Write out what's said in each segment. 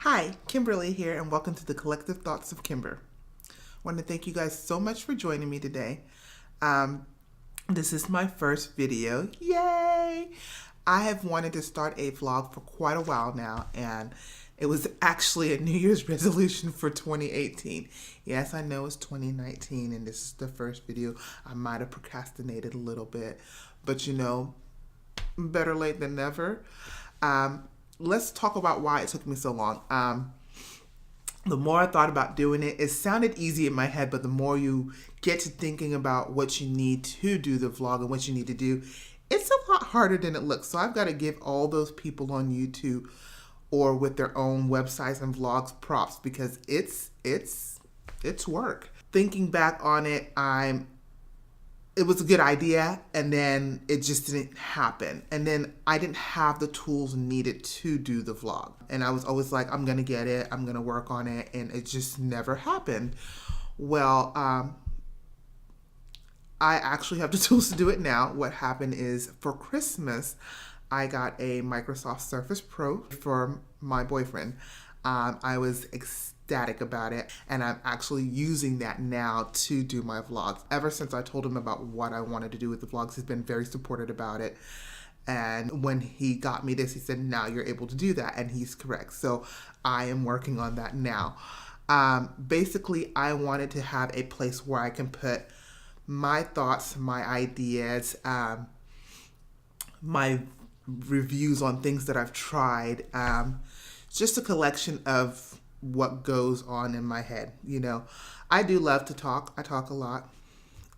Hi, Kimberly here, and welcome to the Collective Thoughts of Kimber. I want to thank you guys so much for joining me today. This is my first video. Yay! I have wanted to start a vlog for quite a while now, and it was actually a New Year's resolution for 2018. Yes, I know it's 2019, and this is the first video. I might have procrastinated a little bit, but you know, better late than never. Let's talk about why it took me so long. The more I thought about doing it, it sounded easy in my head, but the more you get to thinking about what you need to do the vlog and what you need to do, it's a lot harder than it looks. So I've got to give all those people on YouTube or with their own websites and vlogs props because it's work. Thinking back on it, it was a good idea, and then it just didn't happen. And then I didn't have the tools needed to do the vlog. And I was always like, I'm gonna get it, I'm gonna work on it, and it just never happened. Well, I actually have the tools to do it now. What happened is for Christmas, I got a Microsoft Surface Pro for my boyfriend. I was ecstatic about it, and I'm actually using that now to do my vlogs. Ever since I told him about what I wanted to do with the vlogs, he's been very supportive about it. And when he got me this, he said, now you're able to do that, and he's correct. So I am working on that now. Basically, I wanted to have a place where I can put my thoughts, my ideas, my reviews on things that I've tried, just a collection of what goes on in my head. You know, I do love to talk. I talk a lot,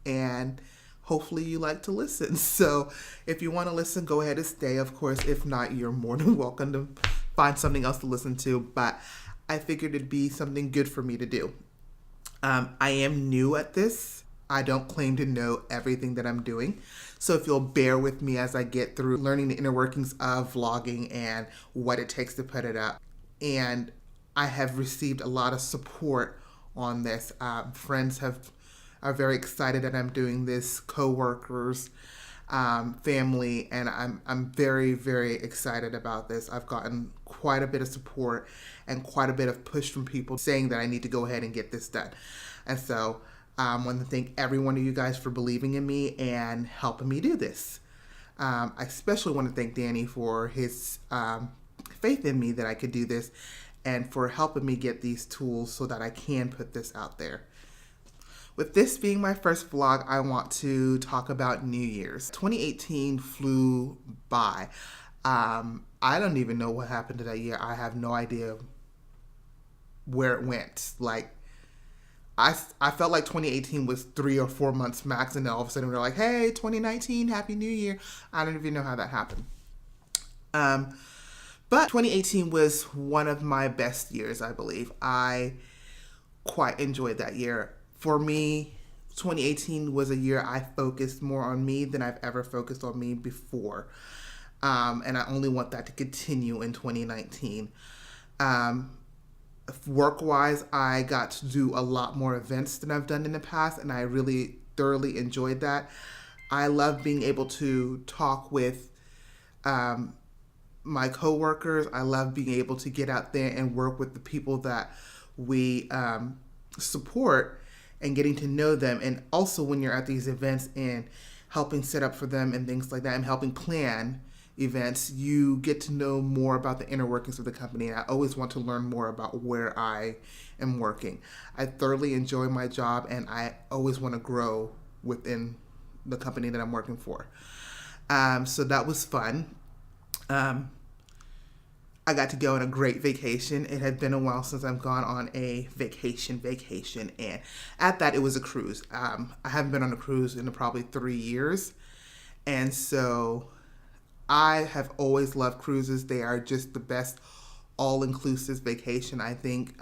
and hopefully you like to listen. So if you want to listen, go ahead and stay. Of course, if not, you're more than welcome to find something else to listen to, but I figured it'd be something good for me to do. I am new at this. I don't claim to know everything that I'm doing. So if you'll bear with me as I get through learning the inner workings of vlogging and what it takes to put it up. And I have received a lot of support on this. Friends are very excited that I'm doing this, co-workers, family, and I'm very, very excited about this. I've gotten quite a bit of support and quite a bit of push from people saying that I need to go ahead and get this done. And so I want to thank every one of you guys for believing in me and helping me do this. I especially want to thank Danny for his faith in me that I could do this and for helping me get these tools so that I can put this out there. With this being my first vlog, I want to talk about New Year's. 2018 flew by. I don't even know what happened to that year. I have no idea where it went. Like, I felt like 2018 was 3 or 4 months max, and then all of a sudden we're like, hey, 2019, Happy New Year. I don't even know how that happened. But 2018 was one of my best years, I believe. I quite enjoyed that year. For me, 2018 was a year I focused more on me than I've ever focused on me before. And I only want that to continue in 2019. Work-wise, I got to do a lot more events than I've done in the past, and I really thoroughly enjoyed that. I love being able to talk with my coworkers. I love being able to get out there and work with the people that we support and getting to know them. And also when you're at these events and helping set up for them and things like that and helping plan events, you get to know more about the inner workings of the company. And I always want to learn more about where I am working. I thoroughly enjoy my job, and I always want to grow within the company that I'm working for. So that was fun. I got to go on a great vacation. It had been a while since I've gone on a vacation, and at that, it was a cruise. I haven't been on a cruise in probably 3 years, and so I have always loved cruises. They are just the best all-inclusive vacation, I think,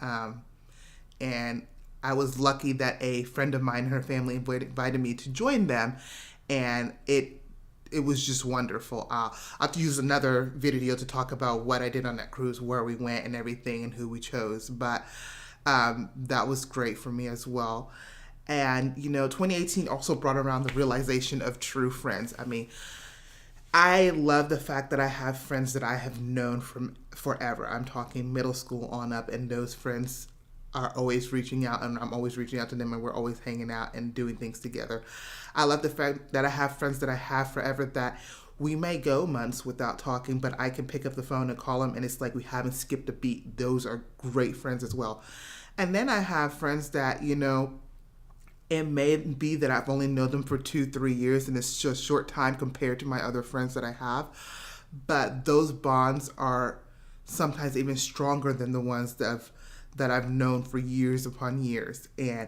and I was lucky that a friend of mine and her family invited me to join them, and it was just wonderful. I'll have to use another video to talk about what I did on that cruise, where we went and everything and who we chose. But that was great for me as well. And, you know, 2018 also brought around the realization of true friends. I mean, I love the fact that I have friends that I have known from forever. I'm talking middle school on up, and those friends are always reaching out, and I'm always reaching out to them, and we're always hanging out and doing things together. I love the fact that I have friends that I have forever that we may go months without talking, but I can pick up the phone and call them, and it's like we haven't skipped a beat. Those are great friends as well. And then I have friends that, it may be that I've only known them for 2-3 years, and it's just a short time compared to my other friends that I have. But those bonds are sometimes even stronger than the ones that I've known for years upon years. And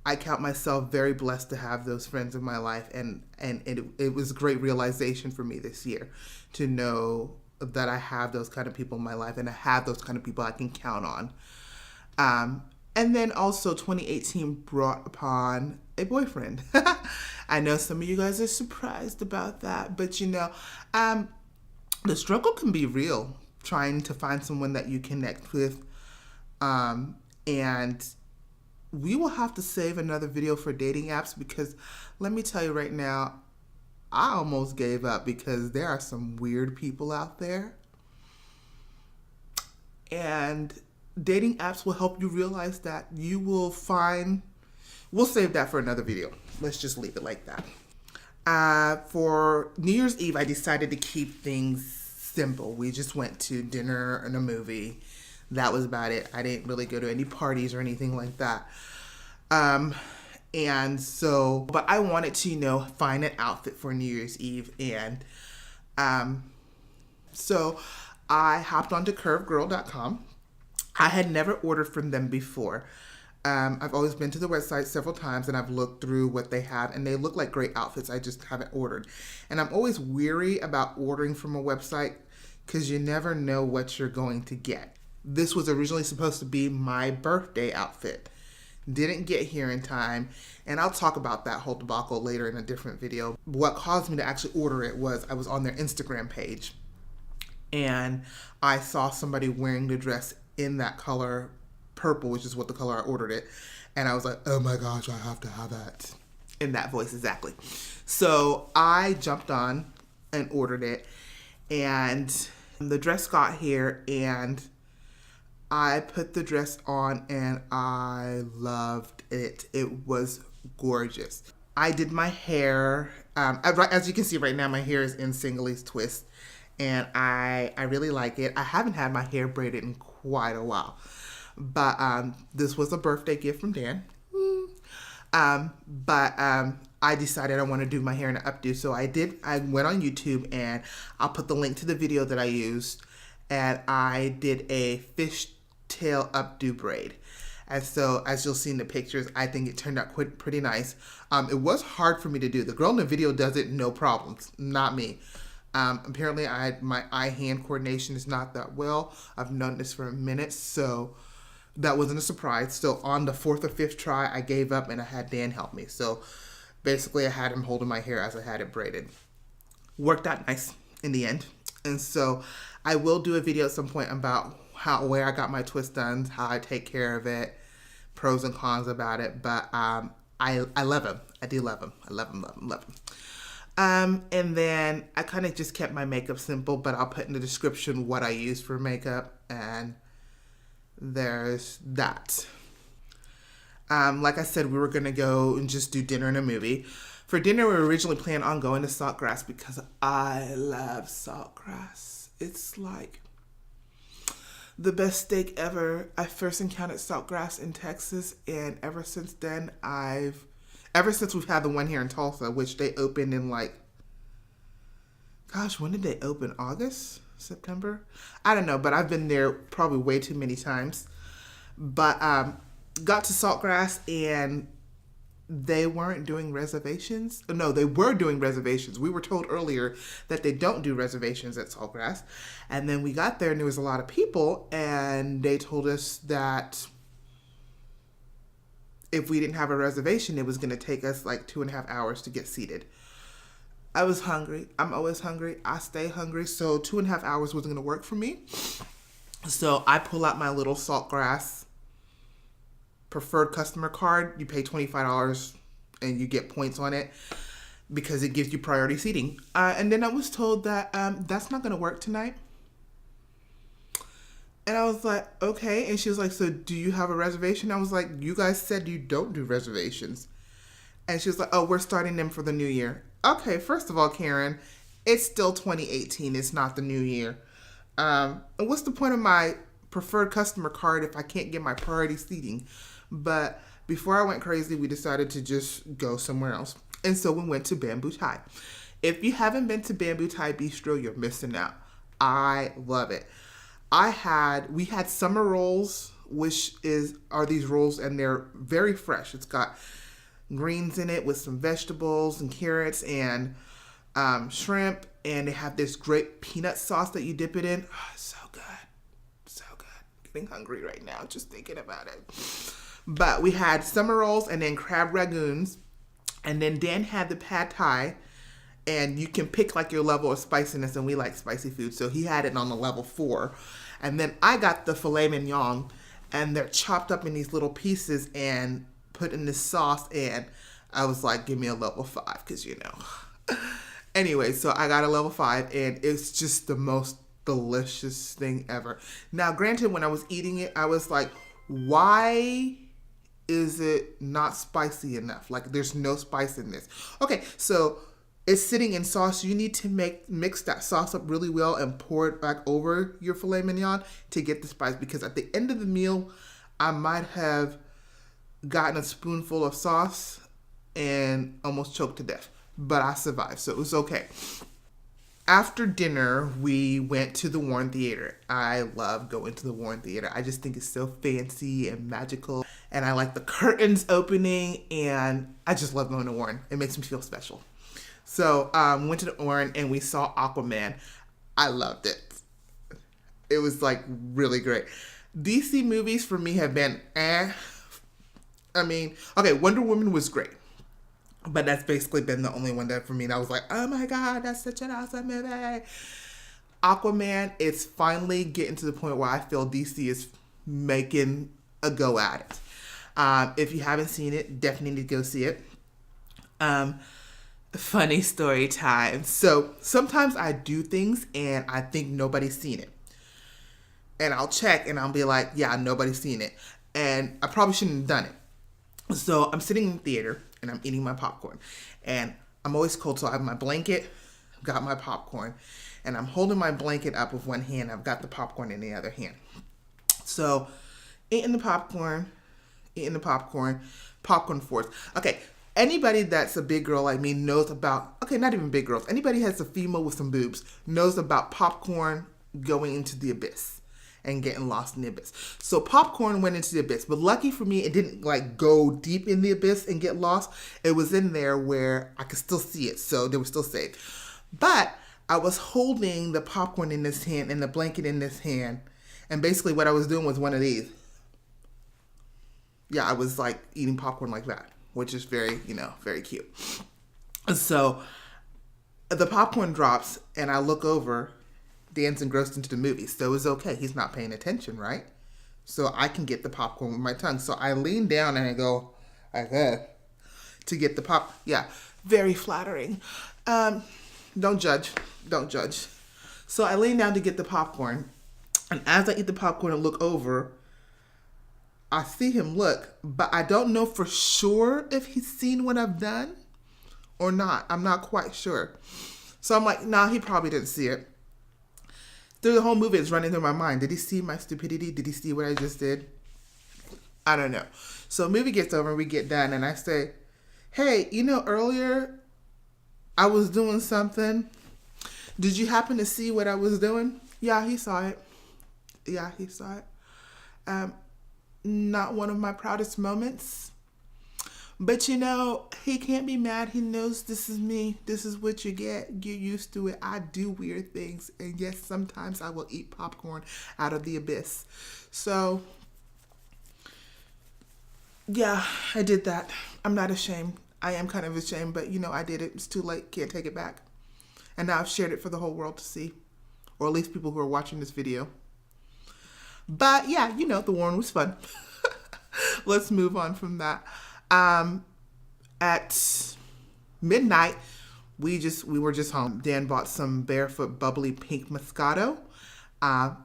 I count myself very blessed to have those friends in my life. And it was a great realization for me this year to know that I have those kind of people in my life, and I have those kind of people I can count on. And then also 2018 brought upon a boyfriend. I know some of you guys are surprised about that, but the struggle can be real trying to find someone that you connect with. And we will have to save another video for dating apps, because let me tell you right now, I almost gave up because there are some weird people out there. And dating apps will help you realize that. We'll save that for another video. Let's just leave it like that. For New Year's Eve, I decided to keep things simple. We just went to dinner and a movie. That was about it. I didn't really go to any parties or anything like that. But I wanted to, find an outfit for New Year's Eve. And so I hopped onto curvegirl.com. I had never ordered from them before. I've always been to the website several times, and I've looked through what they have, and they look like great outfits. I just haven't ordered. And I'm always weary about ordering from a website because you never know what you're going to get. This was originally supposed to be my birthday outfit. Didn't get here in time, and I'll talk about that whole debacle later in a different video. What caused me to actually order it was I was on their Instagram page, and I saw somebody wearing the dress in that color, purple, which is what the color I ordered it. And I was like, oh my gosh, I have to have that. In that voice, exactly. So I jumped on and ordered it. And the dress got here, and I put the dress on, and I loved it. It was gorgeous. I did my hair. As you can see right now, my hair is in Singalese twist. And I really like it. I haven't had my hair braided in quite a while. But this was a birthday gift from Dan. I decided I want to do my hair in an updo. So I did. I went on YouTube, and I'll put the link to the video that I used. And I did a fishtail updo braid. And so, as you'll see in the pictures, I think it turned out pretty nice. It was hard for me to do. The girl in the video does it no problems. Not me. Apparently my eye-hand coordination is not that well. I've known this for a minute, so that wasn't a surprise. So on the 4th or 5th try, I gave up, and I had Dan help me. So basically I had him holding my hair as I had it braided. Worked out nice in the end. And so I will do a video at some point about where I got my twist done, how I take care of it, pros and cons about it. But I love him. I do love him. I love him. And then I kind of just kept my makeup simple, but I'll put in the description what I use for makeup, and there's that. Like I said, we were going to go and just do dinner and a movie. For dinner, we were originally planning on going to Saltgrass because I love Saltgrass. It's like the best steak ever. I first encountered Saltgrass in Texas, and ever since then, ever since we've had the one here in Tulsa, which they opened in when did they open? August? September? I don't know, but I've been there probably way too many times. But got to Saltgrass, and they weren't doing reservations. No, they were doing reservations. We were told earlier that they don't do reservations at Saltgrass. And then we got there, and there was a lot of people, and they told us that if we didn't have a reservation, it was going to take us like 2.5 hours to get seated. I was hungry. I'm always hungry. I stay hungry. So 2.5 hours wasn't going to work for me. So I pull out my little Saltgrass preferred customer card. You pay $25 and you get points on it. because it gives you priority seating. And then I was told that that's not going to work tonight. And I was like, okay. And she was like, so do you have a reservation? I was like, you guys said you don't do reservations. And she was like, oh, we're starting them for the new year. Okay, first of all, Karen, it's still 2018. It's not the new year. And what's the point of my preferred customer card if I can't get my priority seating? But before I went crazy, we decided to just go somewhere else. And so we went to Bamboo Thai. If you haven't been to Bamboo Thai Bistro, you're missing out. I love it. We had summer rolls, which are these rolls, and they're very fresh. It's got greens in it with some vegetables and carrots and shrimp, and they have this great peanut sauce that you dip it in. Oh, so good. So good. Getting hungry right now just thinking about it. But we had summer rolls and then crab ragoons, and then Dan had the pad thai, and you can pick like your level of spiciness, and we like spicy food, so he had it on the level 4. And then I got the filet mignon, and they're chopped up in these little pieces and put in this sauce, and I was like, give me a level 5, because Anyway, so I got a level 5, and it's just the most delicious thing ever. Now, granted, when I was eating it, I was like, why is it not spicy enough? Like, there's no spice in this. Okay, so it's sitting in sauce. You need to mix that sauce up really well and pour it back over your filet mignon to get the spice, because at the end of the meal, I might have gotten a spoonful of sauce and almost choked to death. But I survived, so it was okay. After dinner, we went to the Warren Theater. I love going to the Warren Theater. I just think it's so fancy and magical. And I like the curtains opening, and I just love going to Warren. It makes me feel special. So we went to the Warren and we saw Aquaman. I loved it. It was like really great. DC movies for me have been I mean, okay, Wonder Woman was great. But that's basically been the only one that for me, and I was like, oh my God, that's such an awesome movie. Aquaman is finally getting to the point where I feel DC is making a go at it. If you haven't seen it, definitely need to go see it. Funny story time. So sometimes I do things and I think nobody's seen it. And I'll check and I'll be like, yeah, nobody's seen it. And I probably shouldn't have done it. So I'm sitting in the theater and I'm eating my popcorn. And I'm always cold, so I have my blanket, got my popcorn, and I'm holding my blanket up with one hand. I've got the popcorn in the other hand. So eating the popcorn, popcorn force. Okay, anybody that's a big girl like me knows about, okay, not even big girls, anybody has a female with some boobs knows about popcorn going into the abyss and getting lost in the abyss. So popcorn went into the abyss, but lucky for me, it didn't like go deep in the abyss and get lost. It was in there where I could still see it, so they were still safe. But I was holding the popcorn in this hand and the blanket in this hand, and basically what I was doing was one of these. Yeah, I was like eating popcorn like that, which is very, very cute. So the popcorn drops and I look over. Dan's engrossed into the movie, so it was okay. He's not paying attention, right? So I can get the popcorn with my tongue. So I lean down and I go like that to get the pop. Yeah, very flattering. Don't judge. So I lean down to get the popcorn, and as I eat the popcorn and look over, I see him look, but I don't know for sure if he's seen what I've done or not. I'm not quite sure. So I'm like, nah, he probably didn't see it. Through the whole movie, it's running through my mind. Did he see my stupidity? Did he see what I just did? I don't know. So movie gets over, we get done, and I say, hey, earlier I was doing something. Did you happen to see what I was doing? Yeah, he saw it. Not one of my proudest moments. But he can't be mad. He knows this is me. This is what you get. Get used to it. I do weird things. And yes, sometimes I will eat popcorn out of the abyss. So, yeah, I did that. I'm not ashamed. I am kind of ashamed, but I did it. It's too late. Can't take it back. And now I've shared it for the whole world to see. Or at least people who are watching this video. But yeah, the Warren was fun. Let's move on from that. At midnight, we were just home. Dan bought some Barefoot Bubbly Pink Moscato. I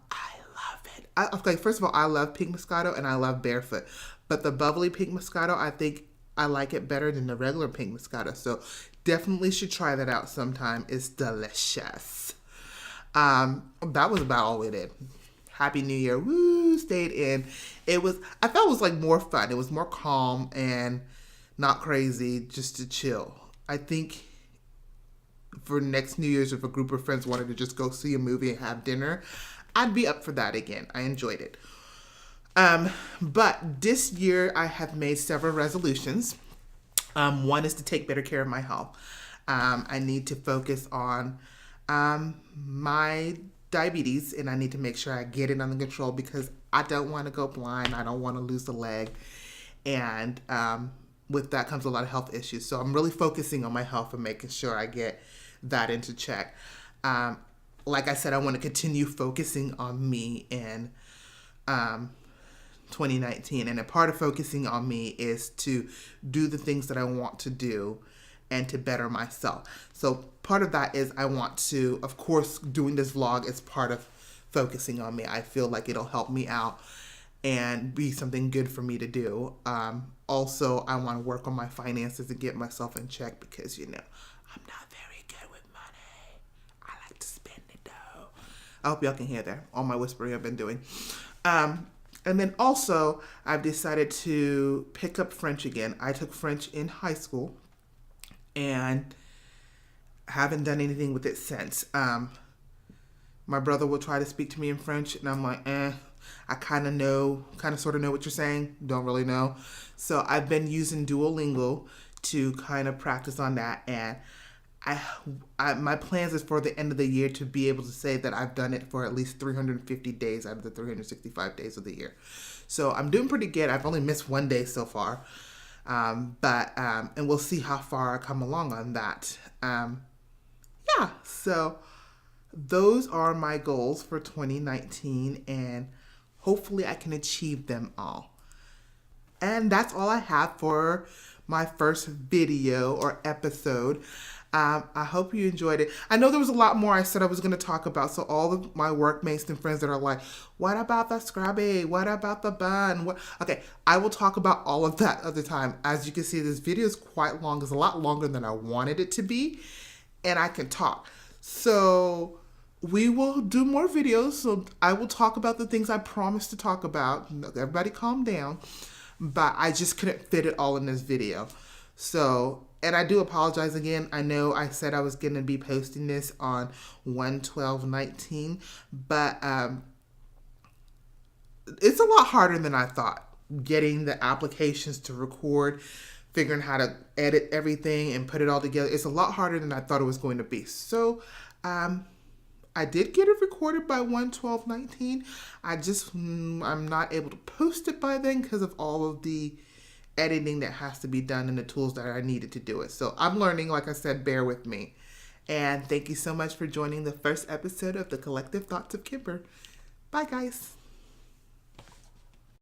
love it. Okay, first of all, I love Pink Moscato and I love Barefoot. But the Bubbly Pink Moscato, I think I like it better than the regular Pink Moscato. So definitely should try that out sometime. It's delicious. That was about all we did. Happy New Year. Woo, stayed in. I felt it was like more fun. It was more calm and not crazy, just to chill. I think for next New Year's, if a group of friends wanted to just go see a movie and have dinner, I'd be up for that again. I enjoyed it. But this year I have made several resolutions. One is to take better care of my health. I need to focus on my diabetes, and I need to make sure I get it under control because I don't want to go blind. I don't want to lose a leg. And with that comes a lot of health issues. So I'm really focusing on my health and making sure I get that into check. Like I said, I want to continue focusing on me in 2019. And a part of focusing on me is to do the things that I want to do and to better myself. So part of that is I want to, of course, doing this vlog is part of focusing on me. I feel like it'll help me out and be something good for me to do. Also, I want to work on my finances and get myself in check because, I'm not very good with money. I like to spend it though. I hope y'all can hear that. All my whispering I've been doing. And then also, I've decided to pick up French again. I took French in high school and haven't done anything with it since. My brother will try to speak to me in French, and I'm like, I kind of sort of know what you're saying. Don't really know. So I've been using Duolingo to kind of practice on that, and my plans is for the end of the year to be able to say that I've done it for at least 350 days out of the 365 days of the year. So I'm doing pretty good. I've only missed one day so far. And we'll see how far I come along on that. So those are my goals for 2019, and hopefully I can achieve them all. And that's all I have for my first video or episode. I hope you enjoyed it. I know there was a lot more I said I was going to talk about. So all of my workmates and friends that are like, what about the scrubby? What about the bun? Okay, I will talk about all of that other time. As you can see, this video is quite long. It's a lot longer than I wanted it to be. And I can talk. So we will do more videos. So I will talk about the things I promised to talk about. Everybody calm down. But I just couldn't fit it all in this video. So, and I do apologize again. I know I said I was going to be posting this on 1/12/19, but it's a lot harder than I thought. Getting the applications to record, figuring how to edit everything and put it all together. It's a lot harder than I thought it was going to be. So, I did get it recorded by 1/12/19. I'm not able to post it by then because of all of the editing that has to be done and the tools that I needed to do it. So I'm learning, like I said, bear with me. And thank you so much for joining the first episode of the Collective Thoughts of Kimber. Bye, guys.